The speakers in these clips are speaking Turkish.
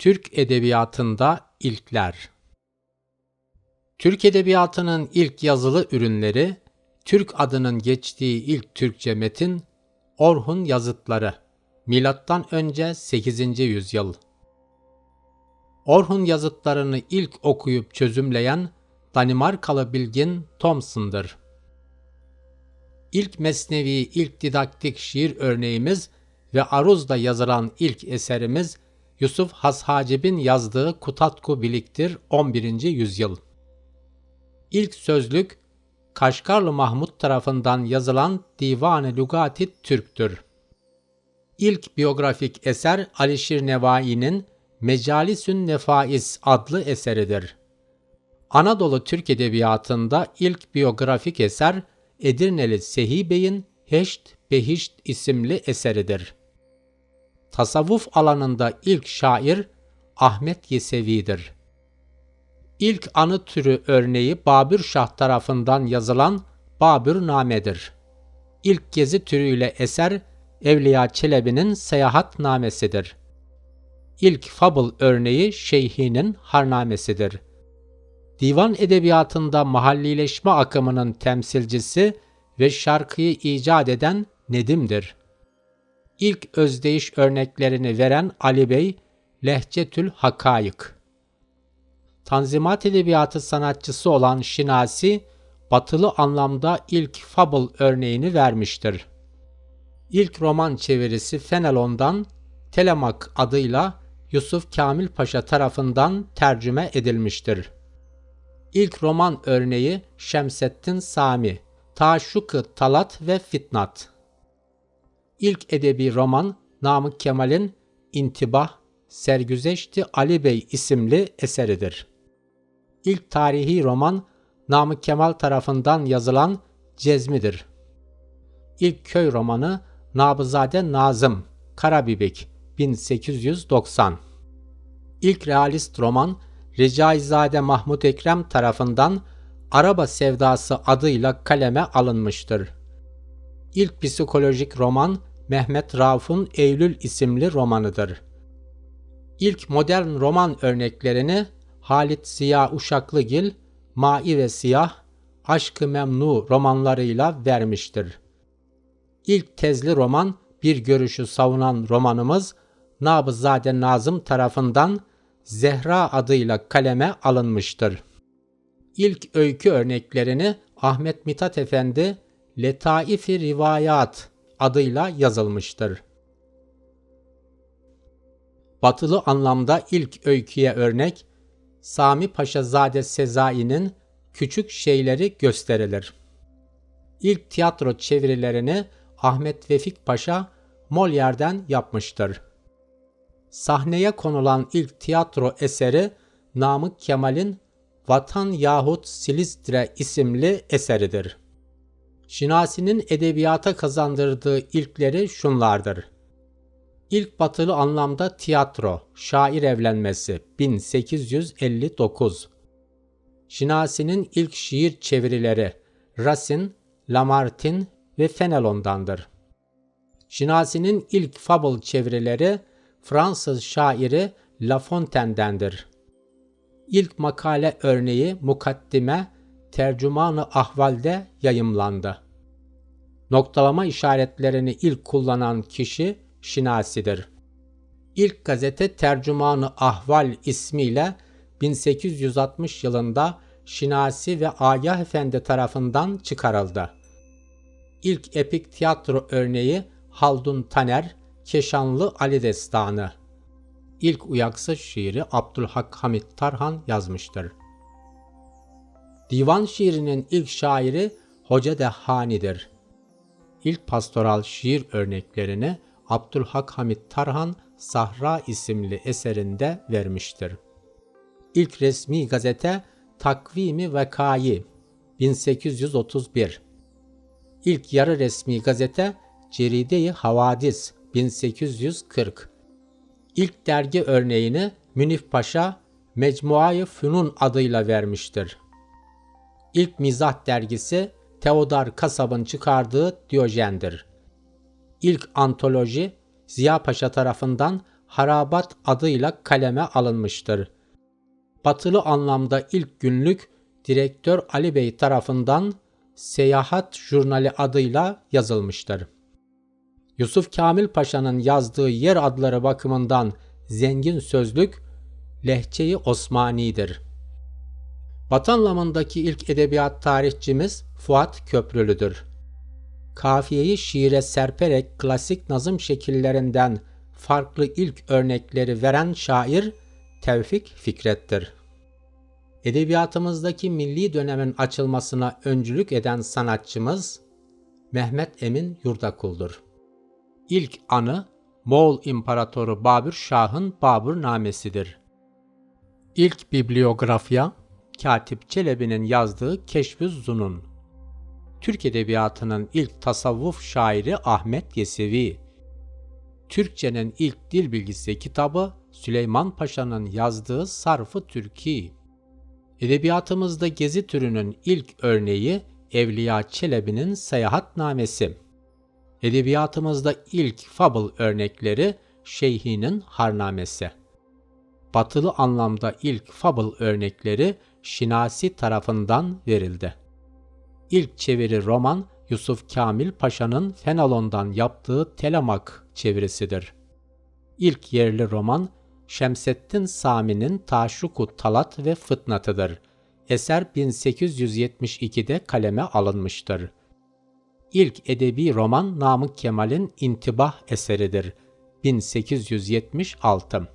Türk edebiyatında ilkler. Türk edebiyatının ilk yazılı ürünleri, Türk adının geçtiği ilk Türkçe metin, Orhun Yazıtları, M.Ö. 8. yüzyıl. Orhun Yazıtlarını ilk okuyup çözümleyen Danimarkalı bilgin Thomson'dır. İlk mesnevi, ilk didaktik şiir örneğimiz ve aruzda yazılan ilk eserimiz Yusuf Has Hacib'in yazdığı Kutatku Bilik'tir 11. yüzyıl. İlk sözlük Kaşgarlı Mahmud tarafından yazılan Divan-ı Lügât-i Türk'tür. İlk biyografik eser Alişir Nevai'nin Mecalisün Nefais adlı eseridir. Anadolu Türk Edebiyatı'nda ilk biyografik eser Edirneli Sehi Bey'in Heşt Behişt isimli eseridir. Tasavvuf alanında ilk şair Ahmet Yesevi'dir. İlk anı türü örneği Babür Şah tarafından yazılan Babürname'dir. İlk gezi türüyle eser Evliya Çelebi'nin Seyahatnamesidir. İlk fabıl örneği Şeyhi'nin Harnamesidir. Divan edebiyatında mahallileşme akımının temsilcisi ve şarkıyı icat eden Nedim'dir. İlk özdeyiş örneklerini veren Ali Bey, Lehcetül Hakayık. Tanzimat edebiyatı sanatçısı olan Şinasi, batılı anlamda ilk fabıl örneğini vermiştir. İlk roman çevirisi Fenelon'dan Telemak adıyla Yusuf Kamil Paşa tarafından tercüme edilmiştir. İlk roman örneği Şemseddin Sami, Taşşuk-ı Talat ve Fitnat. İlk edebi roman Namık Kemal'in İntibah, Sergüzeşti Ali Bey isimli eseridir. İlk tarihi roman Namık Kemal tarafından yazılan Cezmi'dir. İlk köy romanı Nabızade Nazım, Karabibik, 1890. İlk realist roman Recaizade Mahmud Ekrem tarafından Araba Sevdası adıyla kaleme alınmıştır. İlk psikolojik roman Mehmet Rauf'un Eylül isimli romanıdır. İlk modern roman örneklerini Halit Ziya Uşaklıgil, Mai ve Siyah, Aşk-ı Memnu romanlarıyla vermiştir. İlk tezli roman Bir Görüşü Savunan romanımız Nabızade Nazım tarafından Zehra adıyla kaleme alınmıştır. İlk öykü örneklerini Ahmet Mithat Efendi Letaif-i Rivayat adıyla yazılmıştır. Batılı anlamda ilk öyküye örnek Sami Paşazade Sezai'nin Küçük Şeyleri gösterilir. İlk tiyatro çevirilerini Ahmet Vefik Paşa Molière'den yapmıştır. Sahneye konulan ilk tiyatro eseri Namık Kemal'in Vatan yahut Silistre isimli eseridir. Şinasi'nin edebiyata kazandırdığı ilkleri şunlardır. İlk batılı anlamda tiyatro, Şair Evlenmesi 1859. Şinasi'nin ilk şiir çevirileri Racine, Lamartine ve Fenelon'dandır. Şinasi'nin ilk fabıl çevirileri Fransız şairi La Fontaine'dendir. İlk makale örneği Mukaddime, Tercüman-ı Ahval'de yayımlandı. Noktalama işaretlerini ilk kullanan kişi Şinasi'dir. İlk gazete Tercüman-ı Ahval ismiyle 1860 yılında Şinasi ve Agah Efendi tarafından çıkarıldı. İlk epik tiyatro örneği Haldun Taner, Keşanlı Ali Destanı. İlk uyaksı şiiri Abdülhak Hamit Tarhan yazmıştır. Divan şiirinin ilk şairi Hoca Dehhani'dir. İlk pastoral şiir örneklerini Abdülhak Hamit Tarhan Sahra isimli eserinde vermiştir. İlk resmi gazete Takvim-i Vekai 1831. İlk yarı resmi gazete Ceride-i Havadis 1840. İlk dergi örneğini Münif Paşa Mecmua-i Fünun adıyla vermiştir. İlk mizah dergisi Teodor Kasab'ın çıkardığı Diyojen'dir. İlk antoloji Ziya Paşa tarafından Harabat adıyla kaleme alınmıştır. Batılı anlamda ilk günlük direktör Ali Bey tarafından Seyahat Jurnali adıyla yazılmıştır. Yusuf Kamil Paşa'nın yazdığı yer adları bakımından zengin sözlük Lehçe-i Osmani'dir. Batı anlamındaki ilk edebiyat tarihçimiz Fuat Köprülüdür. Kafiyeyi şiire serperek klasik nazım şekillerinden farklı ilk örnekleri veren şair Tevfik Fikret'tir. Edebiyatımızdaki milli dönemin açılmasına öncülük eden sanatçımız Mehmet Emin Yurdakul'dur. İlk anı Moğol İmparatoru Babür Şah'ın Babürnamesidir. İlk bibliografya Katip Çelebi'nin yazdığı Keşf-ü Zunun. Türk Edebiyatı'nın ilk tasavvuf şairi Ahmet Yesevi. Türkçenin ilk dil bilgisi kitabı Süleyman Paşa'nın yazdığı Sarf-ı Türki. Edebiyatımızda gezi türünün ilk örneği Evliya Çelebi'nin Seyahatnamesi. Edebiyatımızda ilk fable örnekleri Şeyhi'nin Harnamesi. Batılı anlamda ilk fable örnekleri Şinasi tarafından verildi. İlk çeviri roman Yusuf Kamil Paşa'nın Fenelon'dan yaptığı Telemak çevirisidir. İlk yerli roman Şemseddin Sami'nin Taşuku Talat ve Fıtnatı'dır. Eser 1872'de kaleme alınmıştır. İlk edebi roman Namık Kemal'in İntibah eseridir. 1876.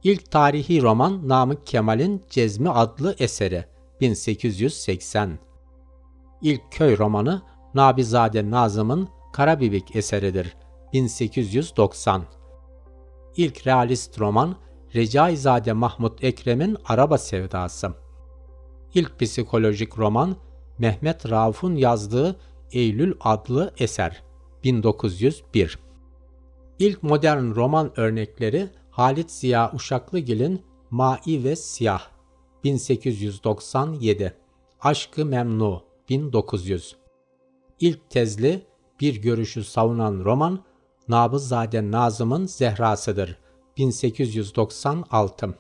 İlk tarihi roman Namık Kemal'in Cezmi adlı eseri. 1880. İlk köy romanı Nabizade Nazım'ın Karabibik eseridir. 1890. İlk realist roman Recaizade Mahmut Ekrem'in Araba Sevdası. İlk psikolojik roman Mehmet Rauf'un yazdığı Eylül adlı eser. 1901. İlk modern roman örnekleri Halit Ziya Uşaklıgil'in Mai ve Siyah. 1897. Aşk-ı Memnu. 1900. İlk tezli bir görüşü savunan roman Nabızade Nazım'ın Zehrası'dır. 1896.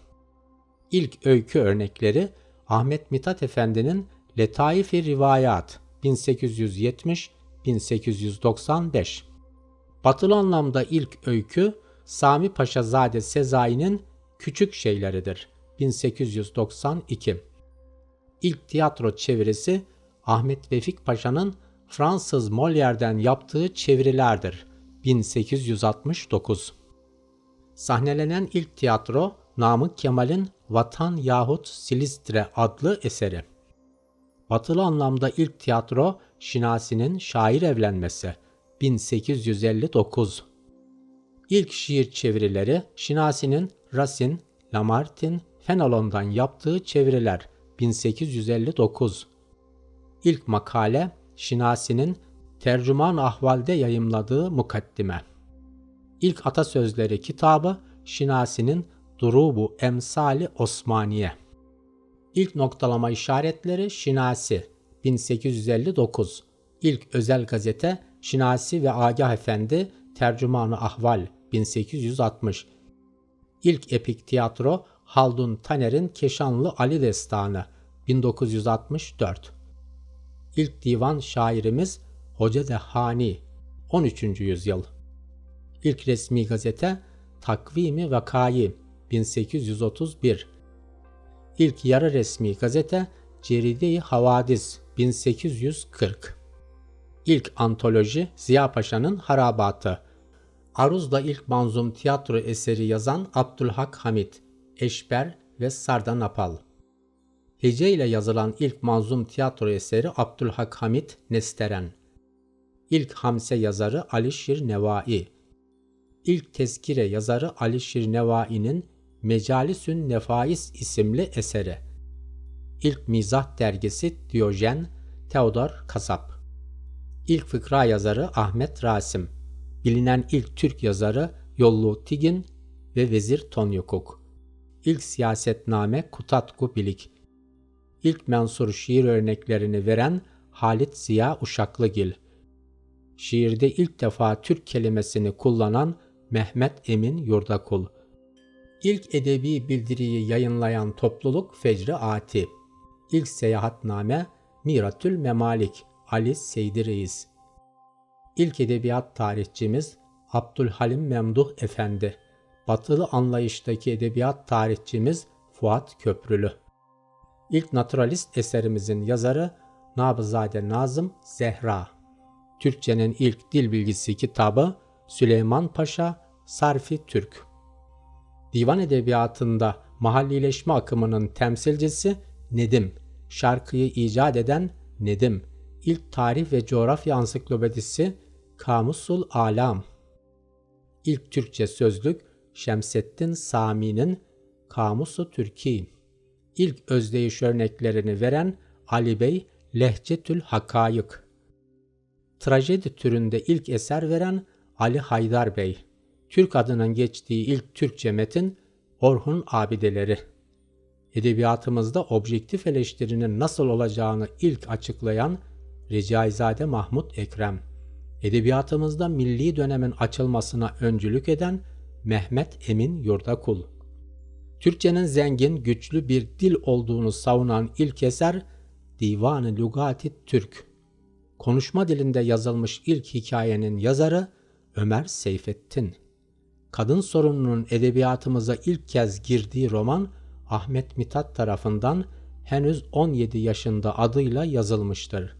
İlk öykü örnekleri Ahmet Mithat Efendi'nin Letaif-i Rivayat. 1870-1895. Batılı anlamda ilk öykü Sami Paşazade Sezai'nin Küçük Şeyleridir. 1892. İlk tiyatro çevirisi Ahmet Vefik Paşa'nın Fransız Molière'den yaptığı çevirilerdir. 1869. Sahnelenen ilk tiyatro Namık Kemal'in Vatan yahut Silistre adlı eseri. Batılı anlamda ilk tiyatro Şinasi'nin Şair Evlenmesi. 1859. İlk şiir çevirileri Şinasi'nin Racine, Lamartine, Fenelon'dan yaptığı çeviriler. 1859. İlk makale Şinasi'nin Tercüman-ı Ahval'de yayımladığı Mukaddime. İlk atasözleri kitabı Şinasi'nin Durubu Emsali Osmaniye. İlk noktalama işaretleri Şinasi. 1859. İlk özel gazete Şinasi ve Agah Efendi Tercüman-ı Ahval. 1860. İlk epik tiyatro Haldun Taner'in Keşanlı Ali Destanı. 1964. İlk divan şairimiz Hoca Dehhani. 13. yüzyıl. İlk resmi gazete Takvim-i Vakâi. 1831. İlk yarı resmi gazete Ceride-i Havadis. 1840. İlk antoloji Ziya Paşa'nın Harabatı. Aruz'da ilk manzum tiyatro eseri yazan Abdülhak Hamit, Eşber ve Sardanapal. Hece ile yazılan ilk manzum tiyatro eseri Abdülhak Hamit Nesteren. İlk hamse yazarı Alişir Nevai. İlk tezkire yazarı Alişir Nevai'nin Mecalisün Nefais isimli eseri. İlk mizah dergisi Diyojen, Teodor Kasap. İlk fıkra yazarı Ahmet Rasim. Bilinen ilk Türk yazarı Yollu Tigin ve Vezir Tonyukuk. İlk siyasetname Kutatku Bilik. İlk mensur şiir örneklerini veren Halit Ziya Uşaklıgil. Şiirde ilk defa Türk kelimesini kullanan Mehmet Emin Yurdakul. İlk edebi bildiriyi yayınlayan topluluk Fecr-i Ati. İlk seyahatname Miratül Memalik Ali Seydi Reis. İlk edebiyat tarihçimiz Abdülhalim Memduh Efendi. Batılı anlayıştaki edebiyat tarihçimiz Fuat Köprülü. İlk naturalist eserimizin yazarı Nabızade Nazım Zehra. Türkçenin ilk dil bilgisi kitabı Süleyman Paşa Sarfi Türk. Divan edebiyatında mahallileşme akımının temsilcisi Nedim. Şarkıyı icat eden Nedim. İlk tarih ve coğrafya ansiklopedisi Kamusul Alam. İlk Türkçe sözlük Şemseddin Sami'nin Kamusu Türki. İlk özdeyiş örneklerini veren Ali Bey Lehcetül Hakayık. Trajedi türünde ilk eser veren Ali Haydar Bey. Türk adının geçtiği ilk Türkçe metin Orhun Abideleri. Edebiyatımızda objektif eleştirinin nasıl olacağını ilk açıklayan Recaizade Mahmud Ekrem. Edebiyatımızda milli dönemin açılmasına öncülük eden Mehmet Emin Yurdakul. Türkçenin zengin, güçlü bir dil olduğunu savunan ilk eser Divan-ı Lügati Türk. Konuşma dilinde yazılmış ilk hikayenin yazarı Ömer Seyfettin. Kadın sorununun edebiyatımıza ilk kez girdiği roman Ahmet Mithat tarafından henüz 17 yaşında adıyla yazılmıştır.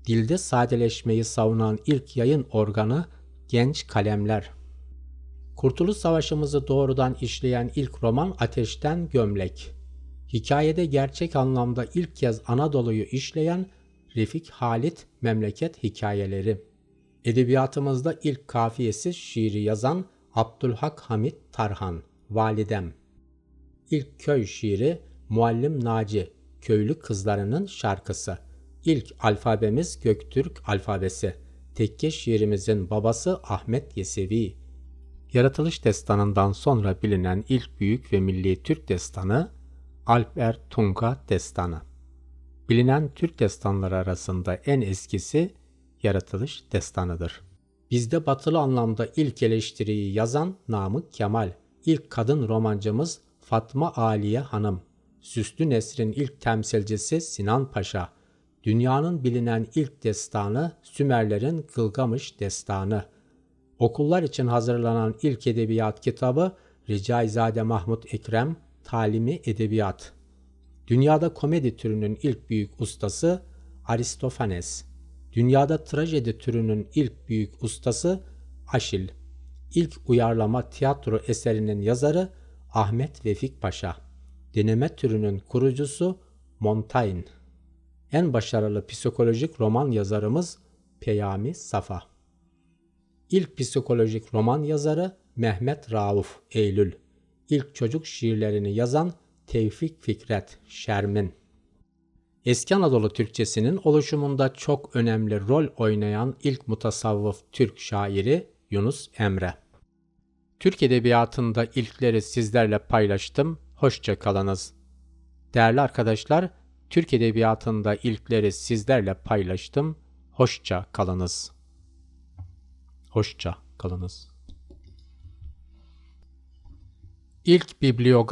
Dilde sadeleşmeyi savunan ilk yayın organı Genç Kalemler. Kurtuluş Savaşımızı doğrudan işleyen ilk roman Ateşten Gömlek. Hikayede gerçek anlamda ilk kez Anadolu'yu işleyen Refik Halit Memleket Hikayeleri. Edebiyatımızda ilk kafiyesiz şiiri yazan Abdülhak Hamit Tarhan, Validem. İlk köy şiiri Muallim Naci, Köylü Kızlarının Şarkısı. İlk alfabemiz Göktürk alfabesi. Tekke şiirimizin babası Ahmet Yesevi. Yaratılış destanından sonra bilinen ilk büyük ve milli Türk destanı Alper Tunga Destanı. Bilinen Türk destanları arasında en eskisi Yaratılış Destanı'dır. Bizde batılı anlamda ilk eleştiriyi yazan Namık Kemal, ilk kadın romancımız Fatma Aliye Hanım, Süslü Nesr'in ilk temsilcisi Sinan Paşa, dünyanın bilinen ilk destanı Sümerlerin Gılgamış Destanı, okullar için hazırlanan ilk edebiyat kitabı Recaizade Mahmud Ekrem, Talimi Edebiyat. Dünyada komedi türünün ilk büyük ustası Aristofanes. Dünyada trajedi türünün ilk büyük ustası Aşil. İlk uyarlama tiyatro eserinin yazarı Ahmet Vefik Paşa. Deneme türünün kurucusu Montaigne. En başarılı psikolojik roman yazarımız Peyami Safa. İlk psikolojik roman yazarı Mehmet Rauf Eylül. İlk çocuk şiirlerini yazan Tevfik Fikret Şermin. Eski Anadolu Türkçesinin oluşumunda çok önemli rol oynayan ilk mutasavvıf Türk şairi Yunus Emre. Türk edebiyatında ilkleri sizlerle paylaştım. Hoşça kalınız. Değerli arkadaşlar, Türk edebiyatında ilkleri sizlerle paylaştım. Hoşça kalınız. Hoşça kalınız. İlk bibliografi